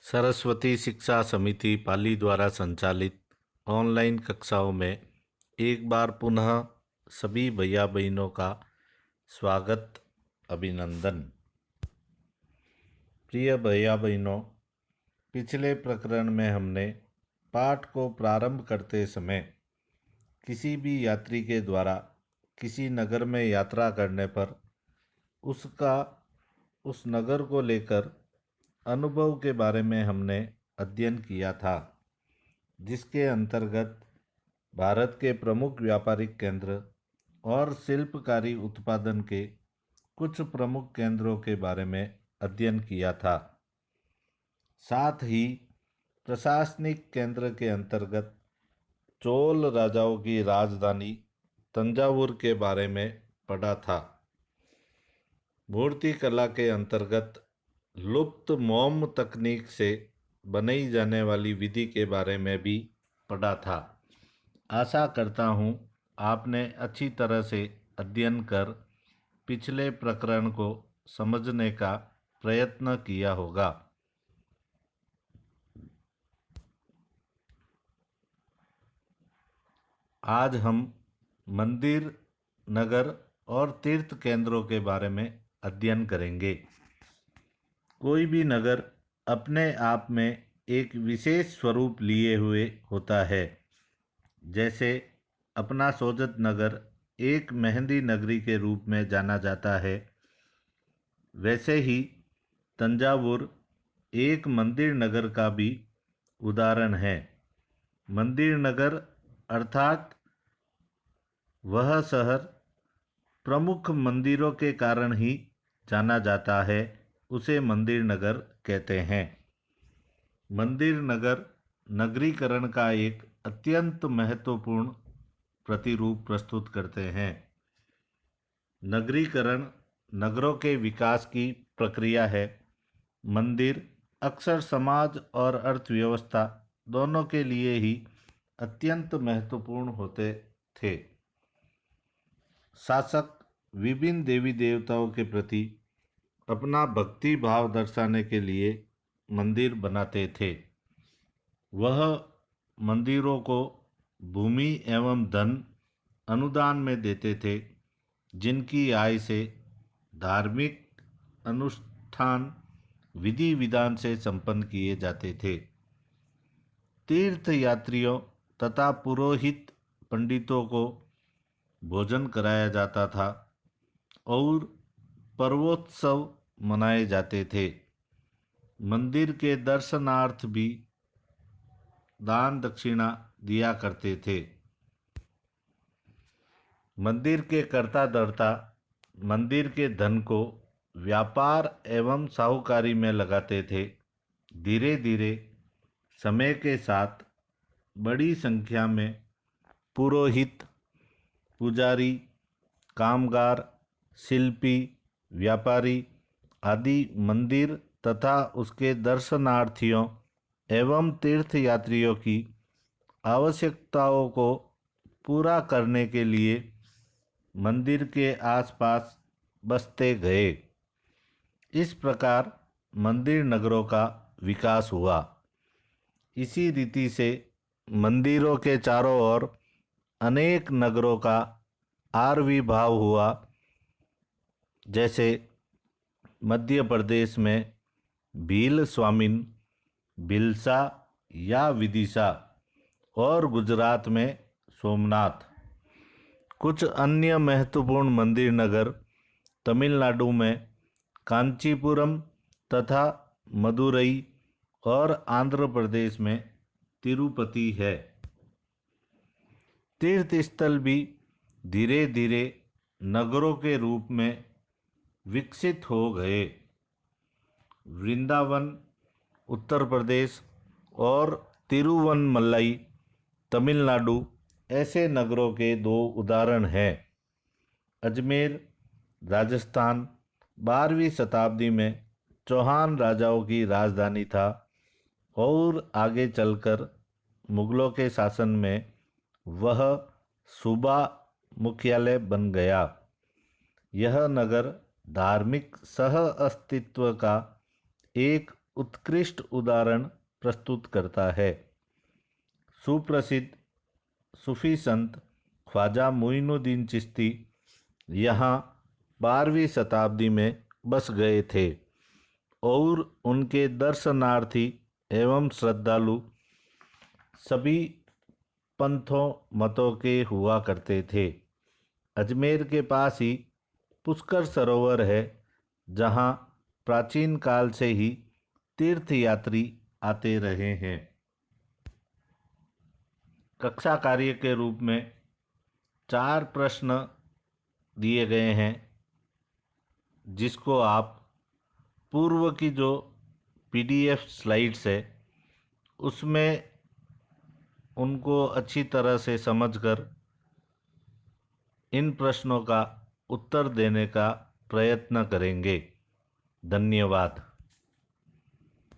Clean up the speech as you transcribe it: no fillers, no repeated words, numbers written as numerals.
सरस्वती शिक्षा समिति पाली द्वारा संचालित ऑनलाइन कक्षाओं में एक बार पुनः सभी भैया बहनों का स्वागत, अभिनंदन। प्रिय भैया बहनों, पिछले प्रकरण में हमने पाठ को प्रारंभ करते समय किसी भी यात्री के द्वारा किसी नगर में यात्रा करने पर उस नगर को लेकर अनुभव के बारे में हमने अध्ययन किया था, जिसके अंतर्गत भारत के प्रमुख व्यापारिक केंद्र और शिल्पकारी उत्पादन के कुछ प्रमुख केंद्रों के बारे में अध्ययन किया था। साथ ही प्रशासनिक केंद्र के अंतर्गत चोल राजाओं की राजधानी तंजावुर के बारे में पढ़ा था। मूर्ति कला के अंतर्गत लुप्त मोम तकनीक से बनाई जाने वाली विधि के बारे में भी पढ़ा था। आशा करता हूँ आपने अच्छी तरह से अध्ययन कर पिछले प्रकरण को समझने का प्रयत्न किया होगा। आज हम मंदिर, नगर और तीर्थ केंद्रों के बारे में अध्ययन करेंगे। कोई भी नगर अपने आप में एक विशेष स्वरूप लिए हुए होता है। जैसे अपना सोजत नगर एक मेहंदी नगरी के रूप में जाना जाता है, वैसे ही तंजावुर एक मंदिर नगर का भी उदाहरण है। मंदिर नगर अर्थात वह शहर प्रमुख मंदिरों के कारण ही जाना जाता है, उसे मंदिर नगर कहते हैं। मंदिर नगर नगरीकरण का एक अत्यंत महत्वपूर्ण प्रतिरूप प्रस्तुत करते हैं। नगरीकरण नगरों के विकास की प्रक्रिया है। मंदिर अक्सर समाज और अर्थव्यवस्था दोनों के लिए ही अत्यंत महत्वपूर्ण होते थे। शासक विभिन्न देवी देवताओं के प्रति अपना भक्ति भाव दर्शाने के लिए मंदिर बनाते थे। वह मंदिरों को भूमि एवं धन अनुदान में देते थे, जिनकी आय से धार्मिक अनुष्ठान विधि विधान से संपन्न किए जाते थे। तीर्थ यात्रियों तथा पुरोहित पंडितों को भोजन कराया जाता था और पर्वोत्सव मनाए जाते थे। मंदिर के दर्शनार्थ भी दान दक्षिणा दिया करते थे। मंदिर के कर्ता धर्ता मंदिर के धन को व्यापार एवं साहूकारी में लगाते थे। धीरे धीरे समय के साथ बड़ी संख्या में पुरोहित, पुजारी, कामगार, शिल्पी, व्यापारी आदि मंदिर तथा उसके दर्शनार्थियों एवं तीर्थयात्रियों की आवश्यकताओं को पूरा करने के लिए मंदिर के आसपास बसते गए। इस प्रकार मंदिर नगरों का विकास हुआ। इसी रीति से मंदिरों के चारों ओर अनेक नगरों का आविर्भाव हुआ। जैसे मध्य प्रदेश में भील स्वामिन, भिलसा या विदिशा और गुजरात में सोमनाथ। कुछ अन्य महत्वपूर्ण मंदिर नगर तमिलनाडु में कांचीपुरम तथा मदुरई और आंध्र प्रदेश में तिरुपति है। तीर्थ स्थल भी धीरे धीरे नगरों के रूप में विकसित हो गए। वृंदावन उत्तर प्रदेश और तिरुवन्नमलई तमिलनाडु ऐसे नगरों के दो उदाहरण हैं। अजमेर राजस्थान 12वीं शताब्दी में चौहान राजाओं की राजधानी था और आगे चलकर मुगलों के शासन में वह सूबा मुख्यालय बन गया। यह नगर धार्मिक सह अस्तित्व का एक उत्कृष्ट उदाहरण प्रस्तुत करता है। सुप्रसिद्ध सूफी संत ख्वाजा मोइनुद्दीन चिश्ती यहाँ 12वीं शताब्दी में बस गए थे और उनके दर्शनार्थी एवं श्रद्धालु सभी पंथों मतों के हुआ करते थे। अजमेर के पास ही पुष्कर सरोवर है, जहाँ प्राचीन काल से ही तीर्थयात्री आते रहे हैं। कक्षा कार्य के रूप में 4 प्रश्न दिए गए हैं, जिसको आप पूर्व की जो PDF स्लाइड्स है उसमें उनको अच्छी तरह से समझकर इन प्रश्नों का उत्तर देने का प्रयत्न करेंगे। धन्यवाद।